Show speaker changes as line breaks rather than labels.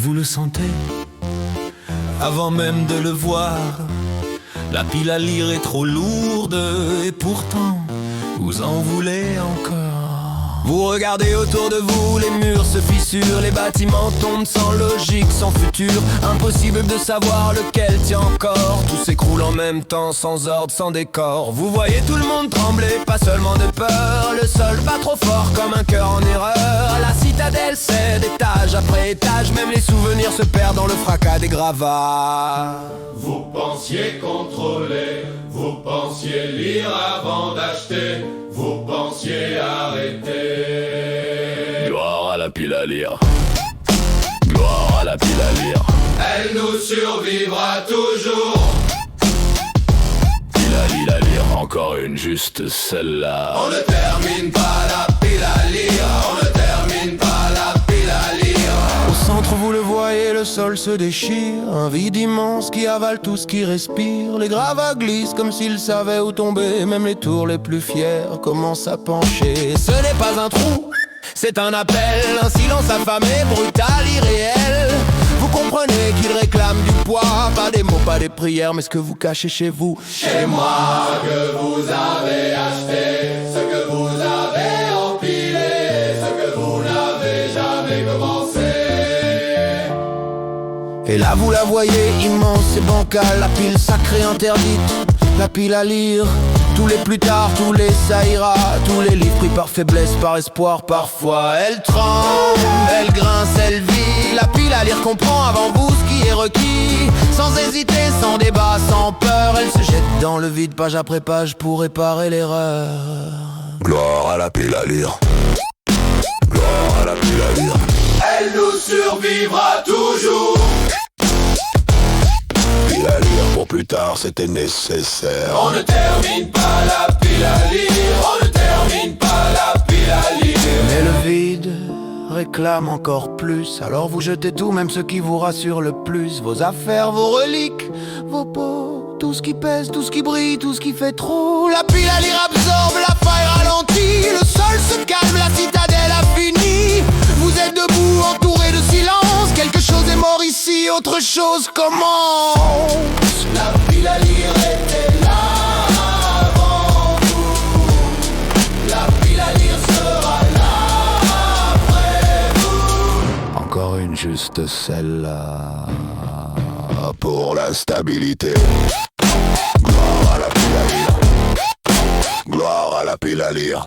Vous le sentez avant même de le voir. La pile à lire est trop lourde et pourtant vous en voulez encore. Vous regardez autour de vous, les murs se fissurent, les bâtiments tombent sans logique, sans futur. Impossible de savoir lequel tient encore. Tout s'écroule en même temps, sans ordre, sans décor. Vous voyez tout le monde trembler, pas seulement de peur. Le sol bat trop fort comme un cœur en erreur. La citadelle cède étage après étage. Même les souvenirs se perdent dans le fracas des gravats.
Vous pensiez contrôler, vous pensiez lire avant d'acheter, vous pensiez arrêter.
Gloire à la pile à lire. Gloire à la pile à lire.
Elle nous survivra toujours.
Pile à lire, encore une, juste celle-là.
On ne termine pas la pile à lire. On ne termine pas la pile à lire.
Au centre vous le voyez, le sol se déchire. Un vide immense qui avale tout ce qui respire. Les gravats glissent comme s'ils savaient où tomber. Même les tours les plus fiers commencent à pencher. Ce n'est pas un trou, c'est un appel. Un silence affamé, brutal, irréel. Vous comprenez qu'il réclame du poids. Pas des mots, pas des prières, mais ce que vous cachez chez vous.
Chez moi, ce que vous avez acheté, ce que vous avez empilé, ce que vous n'avez jamais commencé.
Et là vous la voyez, immense et bancale. La pile sacrée interdite, la pile à lire. Tous les plus tard, tous les ça ira. Tous les livres pris par faiblesse, par espoir parfois. Elle tremble, elle grince, elle vit. La pile à lire comprend avant vous ce qui est requis. Sans hésiter, sans débat, sans peur. Elle se jette dans le vide page après page pour réparer l'erreur. Gloire à la pile à lire. Gloire à la pile à lire.
Elle nous survivra toujours.
Pile à lire pour plus tard, c'était nécessaire.
On ne termine pas la pile à lire. On ne termine pas la pile à lire.
Mais le vide réclame encore plus. Alors vous jetez tout, même ce qui vous rassure le plus. Vos affaires, vos reliques, vos pots. Tout ce qui pèse, tout ce qui brille, tout ce qui fait trop. La pile à lire absorbe, la faille ralentit. Le sol se calme, la citadelle a fini. Vous êtes debout, entouré de silence. Quelque chose est mort ici, autre chose commence.
La pile à lire était là avant vous. La pile à lire sera là après vous.
Encore une, juste celle-là. Pour la stabilité. Gloire à la pile à lire. Gloire à la pile à lire.